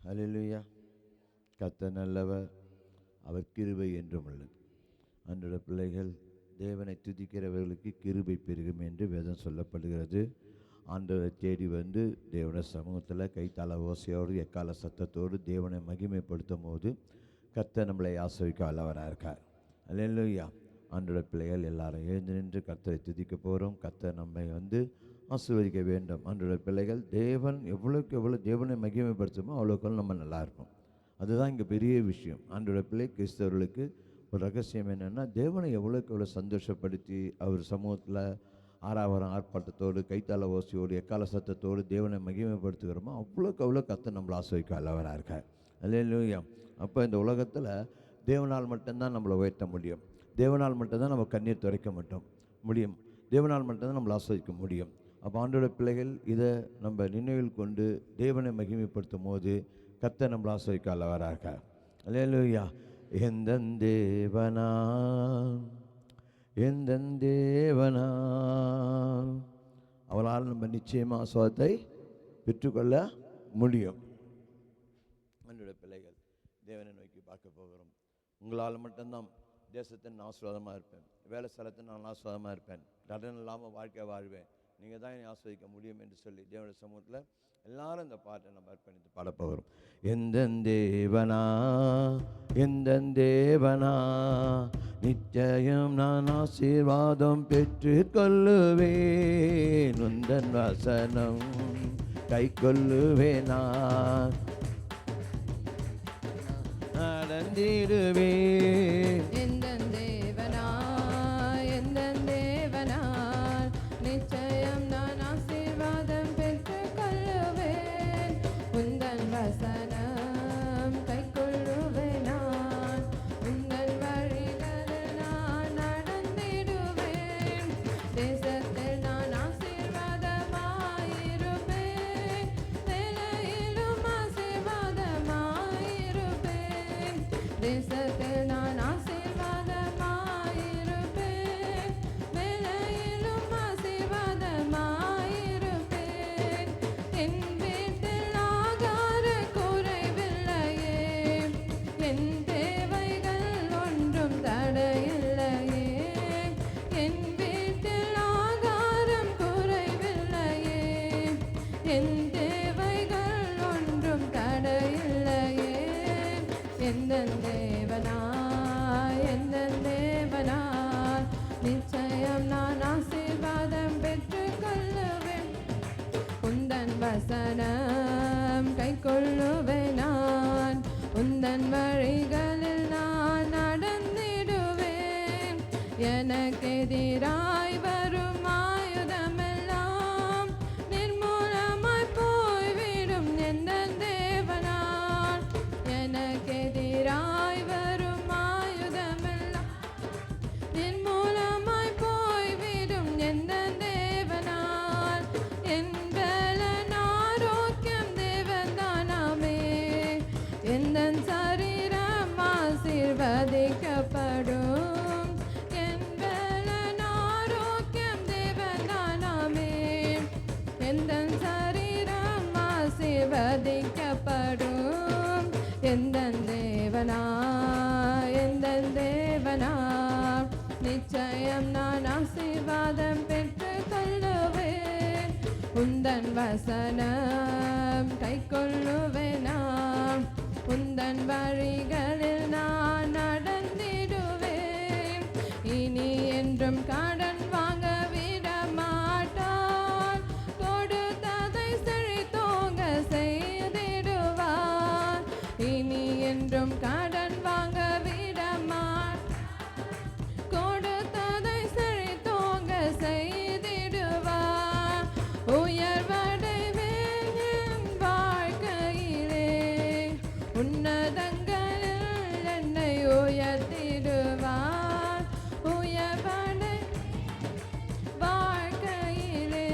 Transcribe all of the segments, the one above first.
ஹல்லேலூயா. கர்த்தர் நல்லவர், அவர் கிருபை என்றும் உள்ளது. அன்றைய பிள்ளைகள், தேவனை துதிக்கிறவர்களுக்கு கிருபை பெருகும் என்று வேதம் சொல்லப்படுகிறது. ஆண்டவரை தேடி வந்து தேவன சமூகத்தில் கைத்தாள ஓசையோடு எக்கால சத்தத்தோடு தேவனை மகிமைப்படுத்தும் போது கர்த்தர் நம்மளை ஆசீர்வதிக்க வல்லவராக இருக்கார். ஹல்லேலூயா. ஆண்டவருடைய பிள்ளைகள் எல்லாரும் எழுந்து நின்று கர்த்தரை துதிக்க போகிறோம். கர்த்தர் நம்மை வந்து ஆசீர்வதிக்க வேண்டும். ஆண்டவருடைய பிள்ளைகள், தேவன் எவ்வளோக்கு எவ்வளோ தேவனை மகிமைப்படுத்துமோ அவ்வளோக்கு நம்ம நல்லா இருப்போம். அதுதான் இங்கே பெரிய விஷயம். ஆண்டவருடைய பிள்ளை கிறிஸ்தவர்களுக்கு ஒரு ரகசியம் என்னென்னா, தேவனை எவ்வளோக்கு எவ்வளோ சந்தோஷப்படுத்தி அவர் சமூகத்தில் ஆறாவரம் ஆர்ப்பாட்டத்தோடு கைத்தாள ஓசையோடு எக்கால சத்தத்தோடு தேவனை மகிமைப்படுத்துகிறோமோ அவ்வளோக்கு அவ்வளோ கர்த்தர் நம்மளை ஆசீர்வதிக்க வல்லவராக இருக்கார். ஹல்லேலூயா. அப்போ இந்த உலகத்தில் தேவனால் மட்டும்தான் நம்மளை உயர்த்த முடியும். தேவனால் மட்டும்தான் நம்ம கண்ணீர் துடைக்க முடியும். தேவனால் மட்டும்தான் நம்மளை ஆசீர்வதிக்க முடியும். அப்போ ஆண்டோட பிள்ளைகள் இதை நம்ம நினைவில் கொண்டு தேவனை மகிமைப்படுத்தும் போது கர்த்தர் நம்மளை ஆசீர்வதிக்க வல்லவராக இருக்கார். ஹல்லேலூயா. எந்தன் தேவனால் அவளால் நம்ம நிச்சயமாக ஆசீர்வாதத்தை பெற்றுக்கொள்ள முடியும். என்னுடைய பிள்ளைகள், தேவனை நோக்கி பார்க்க போகிறோம். உங்களால் மட்டும்தான் தேசத்தை நான் ஆசீர்வாதமாக இருப்பேன், வேலை ஸ்தலத்தை நான் ஆசீர்வாதமாக இருப்பேன், கடன் இல்லாமல் வாழ்க்கை வாழ்வேன், நீங்கள் தான் என்னை ஆசீர்வதிக்க முடியும் என்று சொல்லி தேவனுடைய சமூகத்தில் எல்லாரும் இந்த பாட்டை நம்ம அர்ப்பணித்து பாடப்போகிறோம். எந்தன் தேவனா நிச்சயம் நான் ஆசீர்வாதம் பெற்று கொள்ளுவேன், உந்தன் வசனம் கை கொள்ளுவேன், நான் நடந்திடுவேன். வசனம் கை கொள்ளுவேன், நான் உந்தன் வழிகளில் நான் நடந்திடுவேன். எனக்கு எதிராய் வரும் ஆயுதமெல்லாம் நிர்மூலமாய் போய்விடும் எந்தன் தேவனால். எனக்கு எதிராய் வரும் ஆயுதமெல்லாம் நிர்மூலமாய் போய்விடும் எந்தன் தேவனால். என் எந்தன் சரீரம் ஆசீர்வதிக்கப்படும், என் பலன் ஆரோக்கியம் தேவனாமே. எந்தன் சரீரம் ஆசீர்வதிக்கப்படும், எந்தன் தேவனா நிச்சயம் நான் ஆசீர்வாதம் பெற்று கொள்ளுவேன். உந்தன் வசனம் கை கொள்ளுவேன், நான் உந்தன் வழிகளில் நான் நடந்திடுவேன். இனி என்றும் கடன் வாங்க விட மாட்டான், கொடுத்ததை செழித்தோங்க செய்திடுவான். இனி என்றும் கடன் வாங்க விட மாட்டான், கொடுத்ததை செழித்தோங்க செய்திடுவான். உயர்வடைவேன் என் வாழ்க்கையிலே, உன்னதங்களில் என்னை உயர்த்திடுவார். உயர்வடை வாழ்க்கையிலே,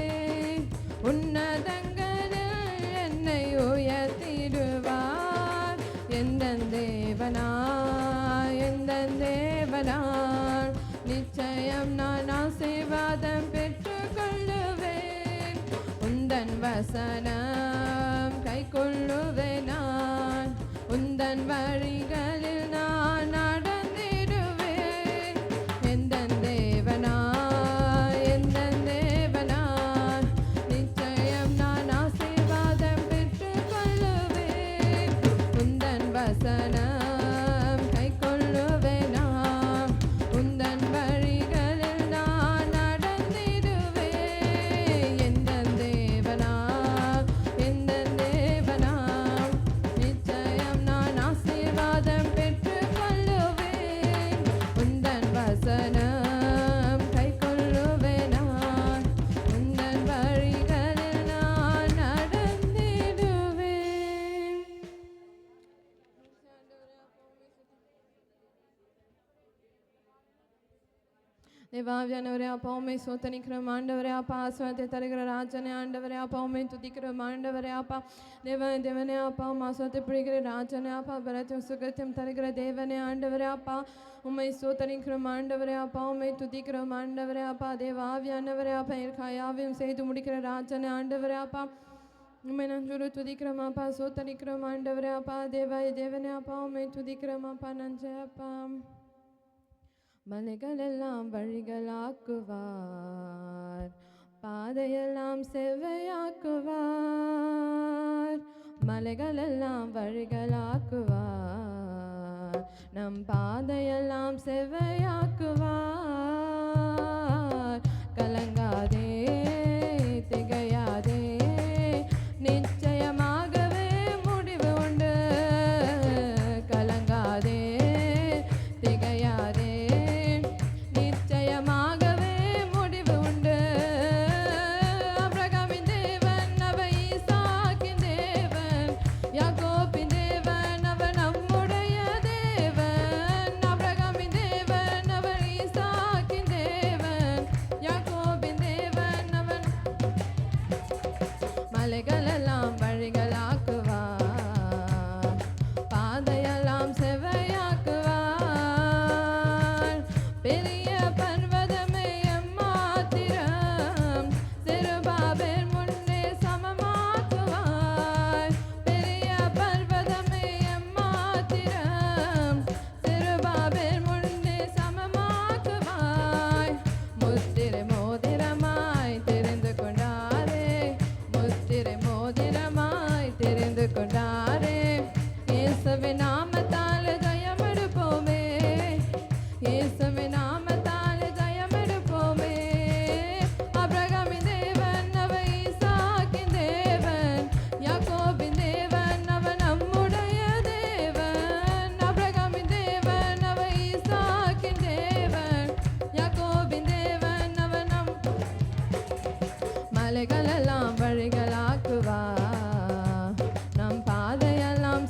உன்னதங்களில் என்னை உயர்த்திடுவார். எந்தன் தேவனா தேவாவியானவரே அப்பா உம்மை சோத்தனிக்கிறோம் ஆண்டவரே அப்பா ஆசீர்வாதத்தை தருகிற ராஜனே ஆண்டவரே அப்பா உம்மை துதிக்கிறோம் ஆண்டவரே அப்பா தேவனே அப்பா மாசத்தை பிடிக்கிற ராஜனே அப்பா பலத்தையும் சுகத்தையும் தருகிற தேவனே ஆண்டவரே அப்பா உம்மை சோத்தனிக்கிறோம் ஆண்டவரே அப்பா உம்மை துதிக்கிறோம் ஆண்டவரே அப்பா தேவாவியானவரே அப்பா யாவையும் செய்து முடிக்கிற ராஜனே ஆண்டவரே அப்பா உம்மை நன்றோடு துதிக்கிறோம் அப்பா சோத்தனிக்கிறோம் ஆண்டவரே அப்பா தேவனே அப்பா உம்மை துதிக்கிறோம் அப்பா நன்றி அப்பா மலைகளெல்லாம் வழிகளாக்குவார் பாதையெல்லாம் செவ்வையாக்குவார் மலைகளெல்லாம் வழிகளாக்குவார் நம் பாதையெல்லாம் செவ்வையாக்குவார் கலங்காதே திகையாதே நிச்சயமாகவே முடிவு உண்டு கலங்காதே திகையாதே நிச்சயமாகவே முடிவு உண்டு ஆபிரகாமின் தேவன் அவர் ஈசாக்கின் தேவன் யாக்கோபின் தேவன் அவர் நம்முடைய தேவன் ஆபிரகாமின் தேவன் அவர் ஈசாக்கின் தேவன் யாக்கோபின் தேவன் அவர் மலைகளெல்லாம் வழிகளாக்குவார் பாதையெல்லாம் செவ்வையாக்குவார் பெரிய பர்வதமே எம்மாத்திரம் செருபாபேல் முன்னே சமமாக்குவார் பெரிய பர்வதமே எம்மாத்திரம் செருபாபேல் முன்னே சமமாக்குவார் முத்திரை மோதிரமாய் தெரிந்து கொண்டாரே முத்திரை மோதிரமாய் தெரிந்து கொண்டாரே இயேசுவின் நாமத்தால் ஜெயமெடுப்போமே இயேசுவின் நாமத்தால் ஜெயமெடுப்போமே ஆபிரகாமின் தேவன் அவர் ஈசாக்கின் தேவன் யாக்கோபின் தேவன் அவர் நம்முடைய தேவன் ஆபிரகாமின் தேவன் அவர் ஈசாக்கின் தேவன் யாக்கோபின் தேவன் அவர் மலைகளெல்லாம் வழிகளாக்குவார் நம் பாதையெல்லாம்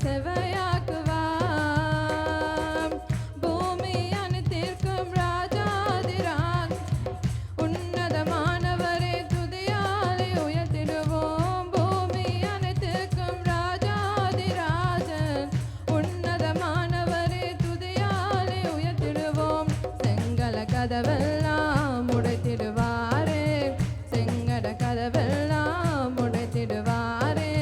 செவ்வையாக்குவார் பூமி அனைத்திற்கும் ராஜாதிராஜ் உன்னதமானவரே துதியாலே உயர்த்திடுவோம் பூமி அனைத்திற்கும் ராஜாதிராஜன் உன்னதமானவரே துதியாலே உயர்த்திடுவோம் செங்கல கதவெல்லாம் உடைத்திடுவாரே செங்கட கதவெல்லாம் உடைத்திடுவாரே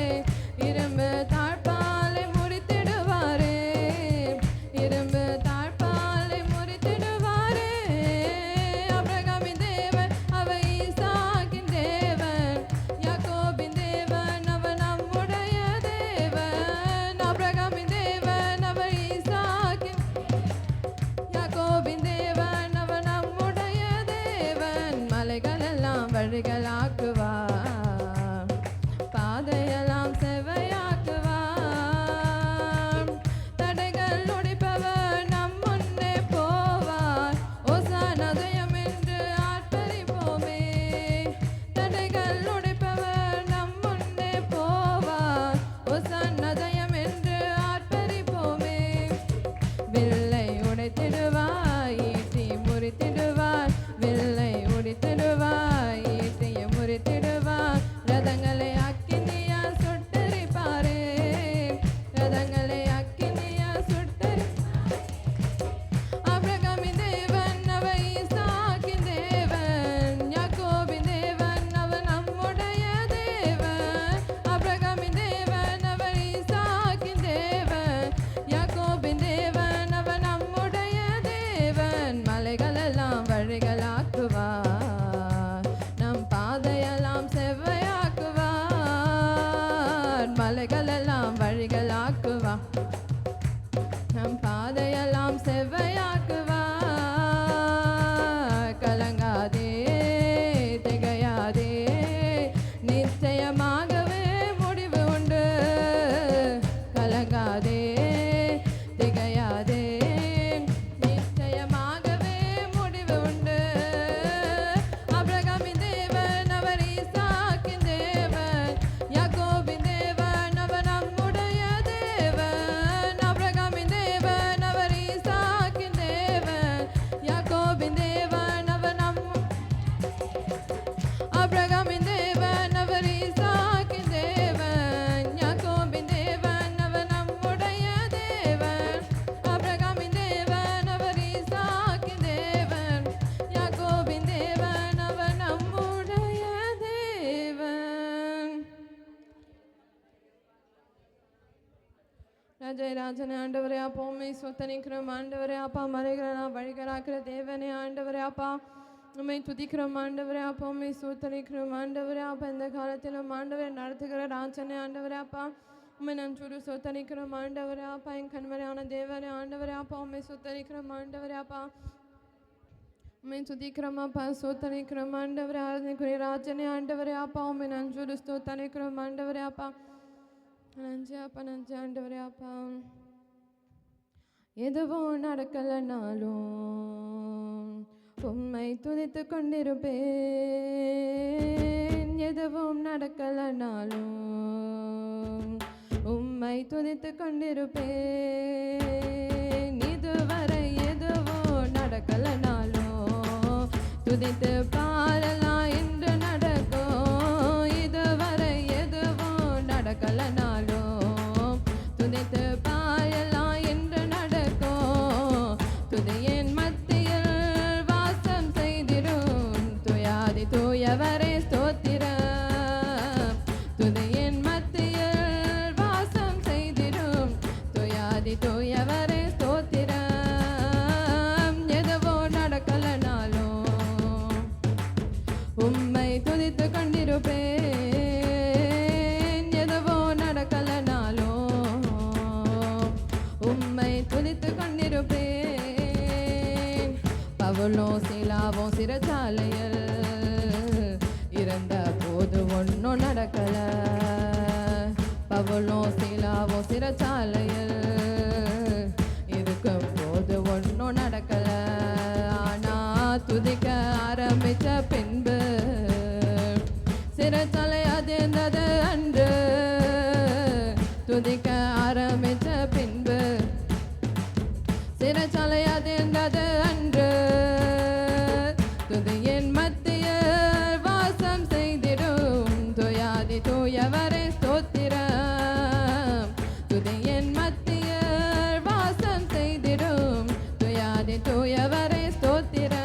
இரும்பு தாழ்பாலை முறித்திடுவாரே இரும்பு தாழ்பாலை முறித்திடுவாரே ஆபிரகாமின் தேவன் அவர் ஈசாக்கின் தேவன் யாக்கோபின் தேவன் அவர் நம்முடைய தேவன் ஆபிரகாமின் தேவன் அவர் ஈசாக்கின் யாக்கோபின் தேவன் அவர் நம்முடைய தேவன் மலைகளெல்லாம் வழிகளாக்குவார் பாதையெல்லாம் செவ்வையாக்குவார் தடைகள் உடைப்பவர் நம் முன்னே போவார் ஓசானா ஜெயம் என்று ஆர்ப்பரிப்போமே தடைகள் உடைப்பவர் நம் முன்னே போவார் ஓசானா ஜெயம் என்று ஆர்ப்பரிப்போமே வில்லை உடைத்திடுவார் ஈட்டி முறித்திடுவார் வில்லை உடைத்திடுவார் ஈட்டியை முறித்திடுவார் ஆபிரகாமின் தேவன் அவர் ஈசாக்கின் தேவன் யாக்கோபின் தேவன் அவர் நம்முடைய தேவன் ஆபிரகாமின் தேவன் அவர் ஈசாக்கின் தேவன் யாக்கோபின் தேவன் அவர் நம்முடைய தேவன். ராஜாய் ராஜனே ஆண்டவரே அப்பா உம்மை ஸ்தோத்திரிக்கிறோம் ஆண்டவரே அப்பா மறைகளா வழிகளாக்குற தேவனே ஆண்டவரே அப்பா உம்மை துதிக்கிறோம் ஆண்டவரே அப்பா உம்மை ஸ்தோத்திரிக்கிறோம் ஆண்டவரே அப்பா இந்த காலத்திலும் ஆண்டவரை நடத்துகிற ராஜனே ஆண்டவரே அப்பா உம்மை நன்றோடு ஸ்தோத்திரிக்கிறோம் ஆண்டவரே அப்பா என் கண்மறையான தேவனே ஆண்டவரே அப்பா உம்மை ஸ்தோத்திரிக்கிறோம் ஆண்டவரே அப்பா உம்மை துதிக்கிறோம் அப்பா ஸ்தோத்திரிக்கிறோம் ஆண்டவரே ஆராதனைக்குரிய ராஜனே ஆண்டவரே அப்பா உம்மை நன்றோடு ஸ்தோத்திரிக்கிறோம் ஆண்டவரே அப்பா நன்றி அப்பா நன்றி ஆண்டவரே அப்பா எதுவும் நடக்கலனாலும் உம்மை துதித்து கொண்டிருப்பேன் எதுவும் நடக்கலனாலும் உம்மை துதித்து கொண்டிருப்பேன் இதுவரை எதுவும் நடக்கலனாலும் துதித்து பாடலாம் என்று நடக்கும் இதுவரை எதுவும் நடக்கலனாலும் துதித்து பாடலாம் என்று நடக்கும் துதியின் மத்தியில் வாசம் செய்திடும் துயாதி தூயவரே ஸ்தோத்திரம் துதியின் மத்தியில் வாசம் செய்திடும் துயாதி தூயவரே ஸ்தோத்திரம் எதுவோ நடக்கலனாலும் உம்மை துதித்து கொண்டிருப்பேன் எதுவோ நடக்கலனாலும் உம்மை துதித்து கொண்டிருப்பேன் பவுலும் சீலாவும் சிறைச்சாலையில் இருந்த போது ஒன்றும் நடக்கல பவுலும் சீலாவும் சிறைச்சாலையில் இருக்கும் போது ஒன்றும் நடக்கல ஆனா துதிக்க ஆரம்பித்த பின்பு சிறைச்சாலை அதிர்ந்தது அன்று துதிக்க ஆரம்பித்த பின்பு சிறைச்சாலை அதிர்ந்தது அன்று துதியின் மத்தியில் வாசம் செய்திடும் துயாதி தூயவரே ஸ்தோத்திரம் துதியின் மத்தியில் வாசம் செய்திடும் துயாதி தூயவரே ஸ்தோத்திரம்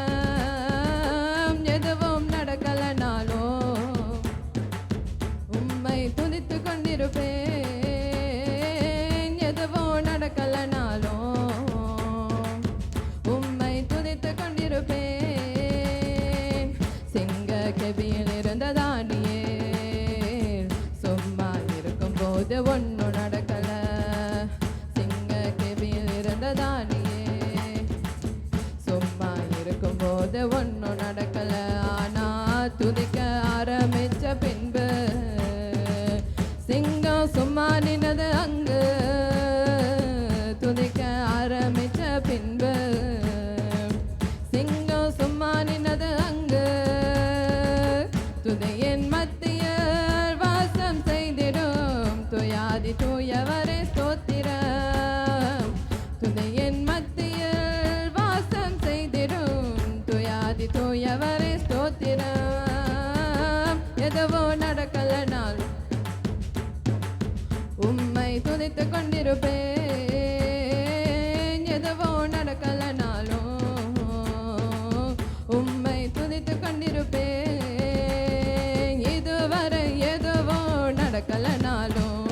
எதுவும் நடக்கலனாலும் உம்மை துதித்து கொண்டிருப்பேன் எதுவும் நடக்கலனாலும் உம்மை துதித்து கொண்டிருப்பேன் சிங்க கெபியில் இருந்த தானியேல் சும்மா இருக்கும்போது ஒன்றும் நடக்கல சிங்க கெபியில் இருந்த தானியேல் சும்மா இருக்கும்போது ஒன்றும் நடக்கல ஆனா துதிக்க ஆரம்பிச்ச பின்பு சிங்கம் சும்மா நின்னது அங்கு துதிக்க ஆரம்பிச்ச பின்பு சிங்கம் சும்மா நின்னது அங்கு துதியின் மத்தியில் வாசம் செய்திடும் துயாதி தூயவரே ஸ்தோத்திரம் துதியின் மத்தியில் வாசம் செய்திடும் துயாதி தூயவரே ஸ்தோத்திரம் எதுவோ நடக்கலனால் உம்மை துதித்து கொண்டிருப்பேன் எதுவோ நடக்கலனாலும் உம்மை துதித்து கொண்டிருப்பேன் இதுவரை எதுவோ நடக்கலனாலும்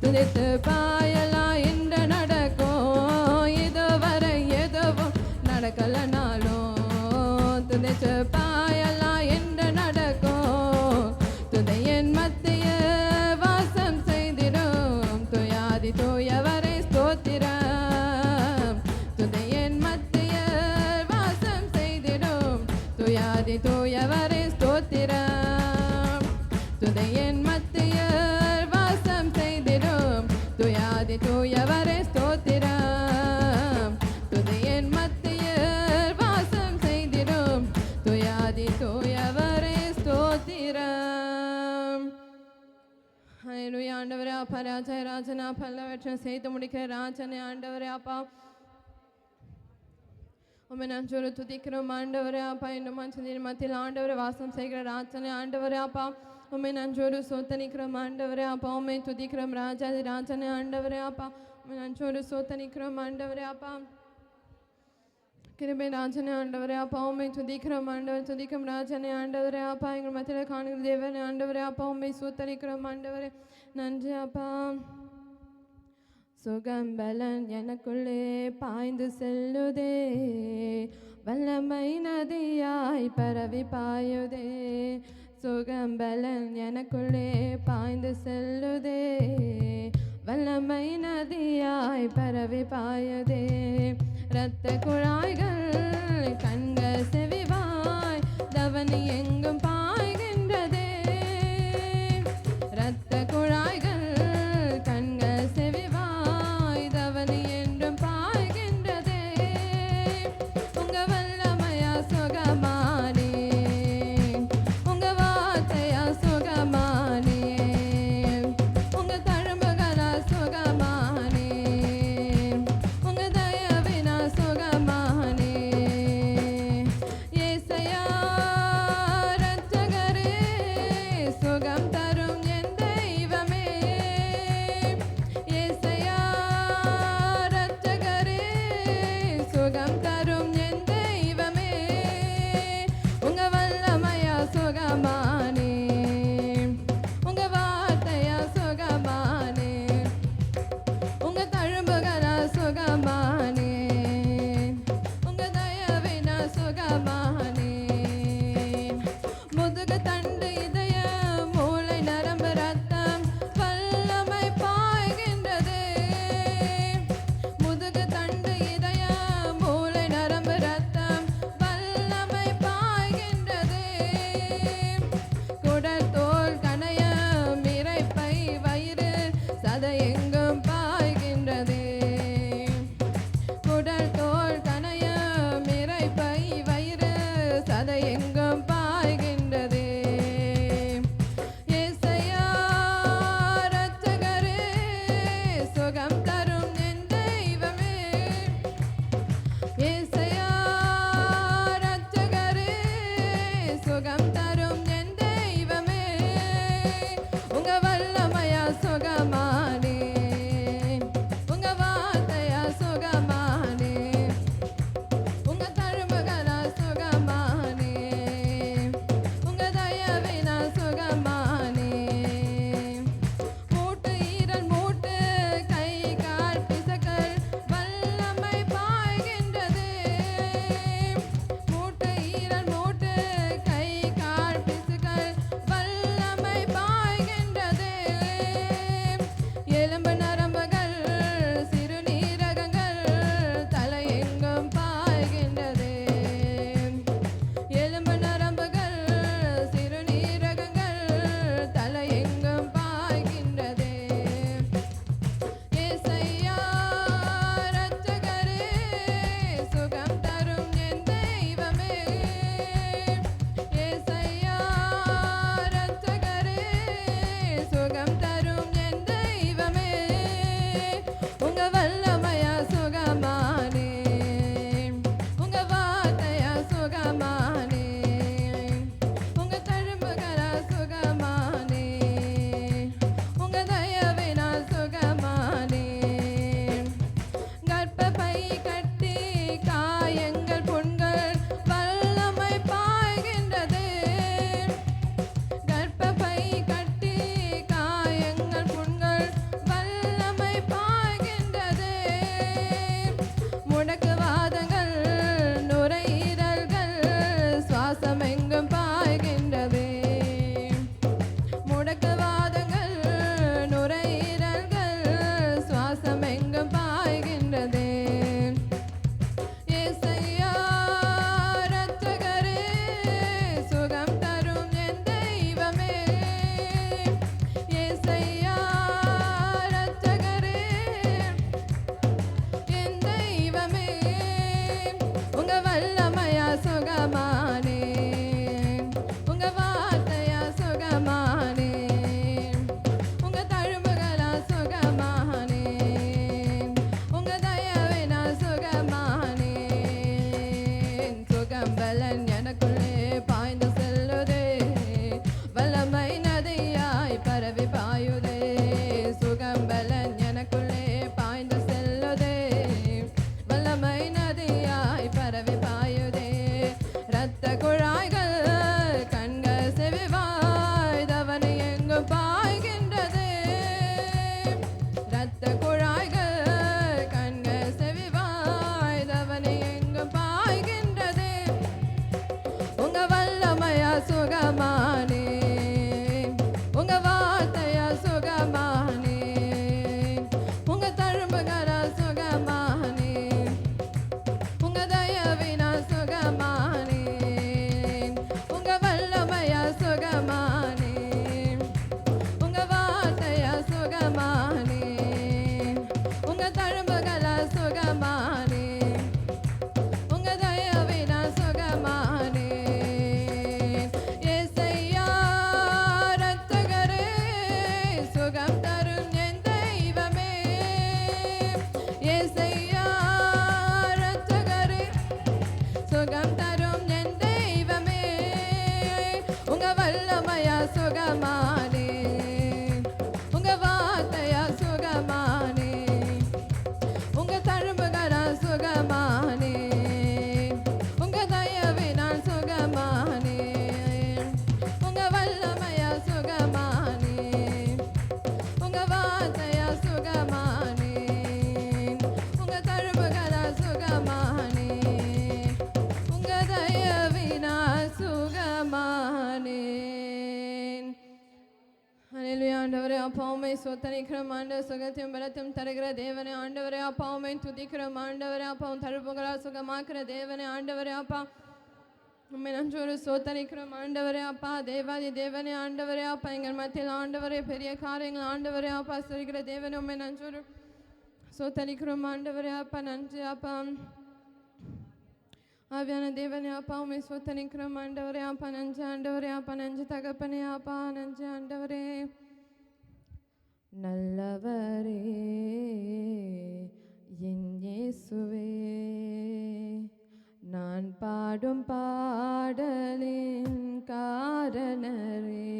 துதித்து பாயலாம் என்று நடக்கும் இதுவரை எதுவோ நடக்கலனாலும் துதித்து பாயலாம் என்று நடக்கும் துதியின் மத்தியில் வாசம் செய்திடும் துயாதி தூயவரே ஸ்தோத்திரம் துதியின் மத்தியில் வாசம் செய்திடும் துயாதி தூயவரே ஸ்தோத்திரம் துதியின் மத்தியில் வாசம் செய்திடும் துயாதி தூயவரே ஸ்தோத்திரம் துதியின் மத்தியில் வாசம் செய்திடும் துயாதி தூயவரே ஸ்தோத்திரம். ஹல்லேலூயா. ஆண்டவரே அப்பா ராஜா ராஜனா பல்லவற்றை செய்து முடிக்கிற ராஜனே ஆண்டவரே அப்பா உம்மை நன்றோடு துதிக்கிறோம் ஆண்டவரே அப்பா. இந்த மனுஷனின் மத்தியில் ஆண்டவரை வாசம் செய்கிற ராஜனே ஆண்டவரே அப்பா. உம்மை நன்றோடு சோத்தனிக்கிறோம் ஆண்டவரே அப்பா. உம்மை துதிக்கிறோம் ராஜாதி ராஜனே ஆண்டவரே அப்பா. உம்மை நன்றோடு சோத்தனிக்கிறோம் ஆண்டவரே அப்பா. கிருபை ராஜனே ஆண்டவரே அப்பா. உம்மை துதிக்கிறோம் ஆண்டவர் துதிக்கும் ராஜனே ஆண்டவரே அப்பா. எங்கள் மத்தியில் காணுகிற தேவனே ஆண்டவரே அப்பா. உம்மை சோத்தனிக்கிறோம் ஆண்டவரே. நன்றி அப்பா. சுகம்பலன் எனக்குள்ளே பாய்ந்து செல்லுதே, வல்லமை நதியாய் பரவி பாயுதே. சுகம்பலன் எனக்குள்ளே பாய்ந்து செல்லுதே, வல்லமை நதியாய் பரவி பாயுதே. இரத்த குழாய்கள் கண்கள் செவிவாய் தவனி எங்கும் பாய்கின்றதே. இரத்த குழாய்கள் கண்கள் செவிவாய் தவனி என்றும் பாய்கின்றதே. உங்க வல்லமையா சுகமானே, உங்க வார்த்தையா சுகமானே, உங்க தழும்புகளா சுகமானே, உங்க தயவினா சுகமானே. ஏசையா இரத்த சுகமானே உங்க வார்த்தையா சுகமானே உங்க தழும்புகளா சுகமானே உங்க தயவினால் சுகமானே உங்க வல்லமையா சுகமானே உங்க வார்த்தையா சுகமானே உங்க தழும்புகளா சுகமானே உங்க தயவினால் சுகமானே. ஹல்லேலூயா. ஆண்டவரே அப்பா உம்மை ஸ்தோத்திரிக்கிறோம். ஆண்டவர் சுகத்தையும் பலத்தையும் தருகிற தேவனே ஆண்டவரே அப்பா உம்மை துதிக்கிறோம். ஆண்டவரே அப்பா உன் தழும்புகளால் சுகமாக்குற தேவனே ஆண்டவரே அப்பா உம்மை நன்றோடு ஸ்தோத்திரிக்கிறோம். ஆண்டவரே அப்பா தேவாதி தேவனே ஆண்டவரே அப்பா எங்கள் மத்தியில் ஆண்டவரே பெரிய காரியங்கள் ஆண்டவரே அப்பா சொல்கிற தேவனே உம்மை நன்றோடு ஸ்தோத்திரிக்கிறோம். ஆண்டவரே அப்பா நன்றி அப்பா ஆவியான தேவனே அப்பா உம்மை ஸ்தோத்திரிக்கிறோம். ஆண்டவரே அப்பா நன்றி ஆண்டவரே அப்பா நன்றி தகப்பனே அப்பா நன்றி ஆண்டவரே. நல்லவரே என் இயேசுவே நான் பாடும் பாடலின் காரணரே.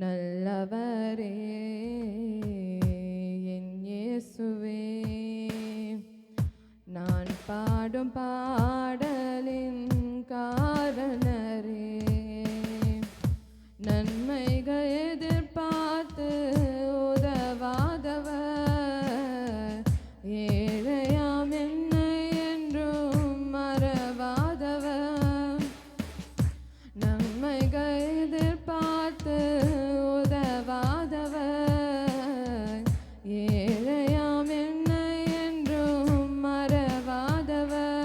நல்லவரே என் இயேசுவே நான் பாடும் பாடலின் காரணரே. நன்மைகள் எதிர்பார்த்து உதவாதவர் ஏழையாம் என்னை என்றும் மறவாதவர். நன்மைகள் எதிர்பார்த்து உதவாதவர் ஏழையாம் என்னை என்றும் மறவாதவர்.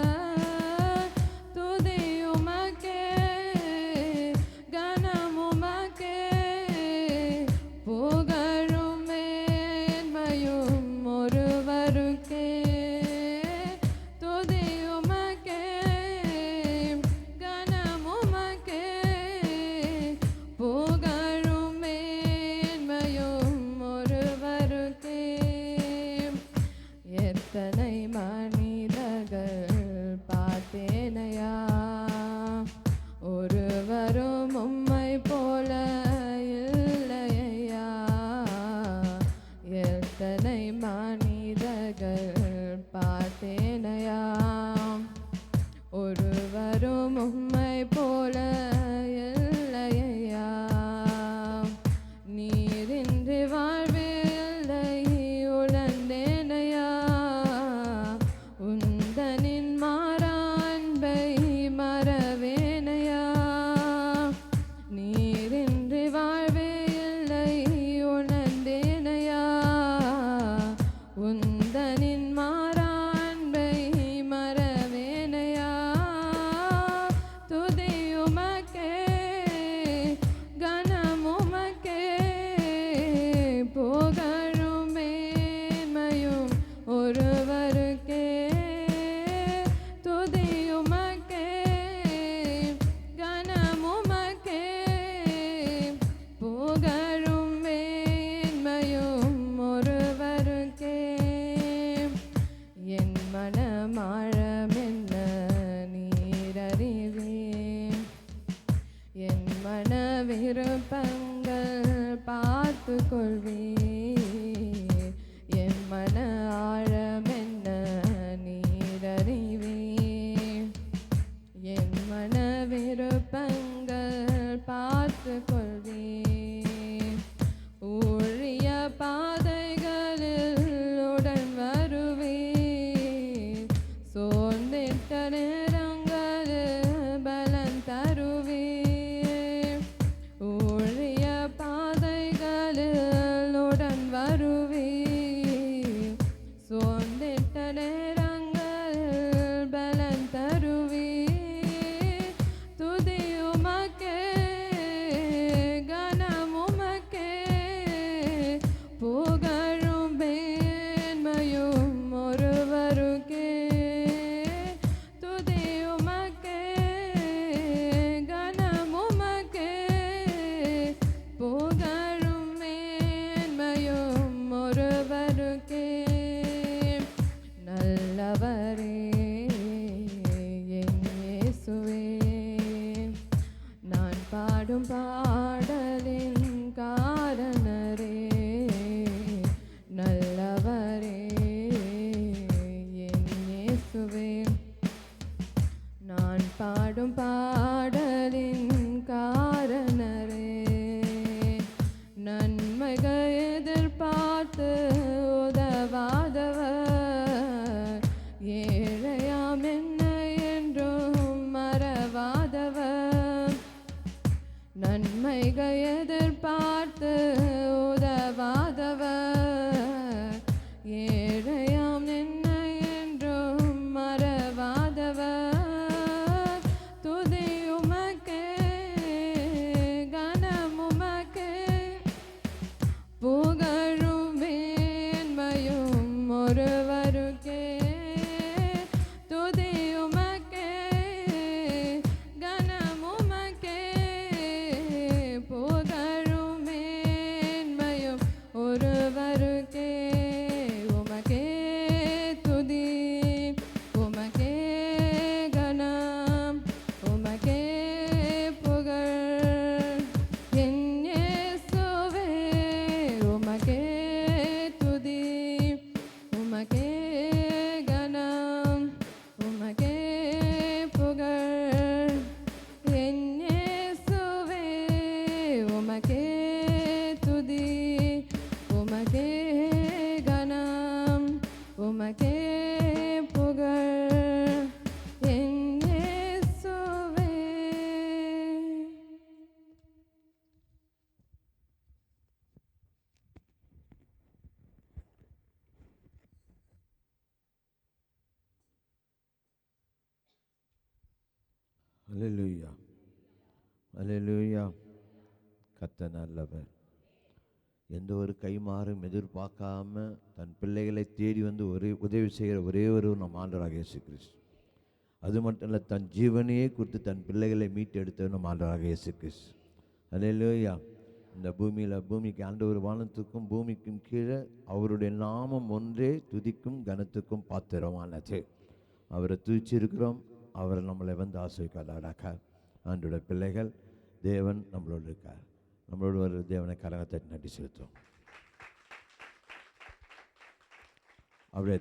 துதியுமக்கே கனமுமக்கே புகழும் மேன்மையும் ஒருவருக்கே. துதியுமக்கே கனமுமக்கே புகழும் மேன்மையும் ஒருவருக்கே. எத்தனை மனிதர்கள் பார்த்தேனையா ஒருவரும் உம்மை போல இல்லையா. எத்தனை மனிதர்கள் பார்த்தேனையா ஒருவரும் உம்மை போல இல்லையா. நீரின்றி வாழ்வில்லை உணர்ந்தேனையா உந்தனின் மாறா அன்பை மறவேனையா. நீரின்றி வாழ்வே இல்லை உணர்ந்தேனையா உந்தனின் மாறா அன்பை மறவேனையா. துதியுமக்கே கனமுமக்கே புகழும் மேன்மையும் ஒருவருக்கே. துதியுமக்கே கனமுமக்கே புகழும் மேன்மையும் ஒருவருக்கே. என் மனமாழமென்ன நீரறிவே என் மன விருப்பங்கள் பார்த்து கொள்வே. என் மன ஆழமென்ன நீரறிவே என் மன விருப்பங்கள் பார்த்து கொள்வே. ஊழிய பாதைகளில் உடன் வருவே சோர்ந்திட்ட நேரங்களில் பலன் தருவே. ஊழிய பாதைகளில் உடன் வருவே சோர்ந்திட்ட நேரங்களில் பலன் தருவே. துதியுமக்கே பாடும் பாடலின் காரணரே நல்லவரே என் இயேசுவே. நான் பாடும் பாடலின் காரணரே நன்மைகள் எதிர்பார்த்து உதவாதவர் ஏழையாம் என்னை என்றும் மறவாதவர் நன்மைகள் எதிர்பார்த்து உதவாதவர் ஏழையாம் என்னை என்றும் மறவாதவர் துதி உமக்கே கனமுமக்கே புகழும் மேன்மையும் ஒருவருக்கே துதி உமக்கே கனமுமக்கே புகழும் மேன்மையும் ஒருவருக்கே உமக்கே துதி உமக்கே கனம் உமக்கே புகழ் என் இயேசுவே உமக்கே துதி உமக்கே கனம் உமக்கே புகழ் என் இயேசுவே உமக்கே துதி உமக்கே கனம் உமக்கே புகழ் என் இயேசுவே. அல்லேலூயா, அல்லேலூயா. கர்த்தர் நல்லவர். எந்த ஒரு கைமாறும் எதிர்பார்க்காம தன் பிள்ளைகளை தேடி வந்து உதவி செய்கிற ஒரே ஒரு நம் ஆண்டவராக இயேசு கிறிஸ்து. அது மட்டும் இல்லை, தன் ஜீவனையே கொடுத்து தன் பிள்ளைகளை மீட்டெடுத்தவர் நம் ஆண்டவராக இயேசு கிறிஸ்து. அல்லேலூயா. இந்த பூமிக்கு ஆண்டவர் வானத்துக்கும் பூமிக்கும் கீழே அவருடைய நாமம் ஒன்றே துதிக்கும் கனத்துக்கும் பாத்திரமானது. அவரை துதிச்சிருக்கிறோம். அவர் நம்மளை வந்து ஆசீர்வதிப்பாராக. ஆண்டவருடைய பிள்ளைகள், தேவன் நம்மளோடு இருக்கார். நம்மளோடு ஒரு தேவனை கரகத்தை நன்றி செலுத்தும். அப்படியே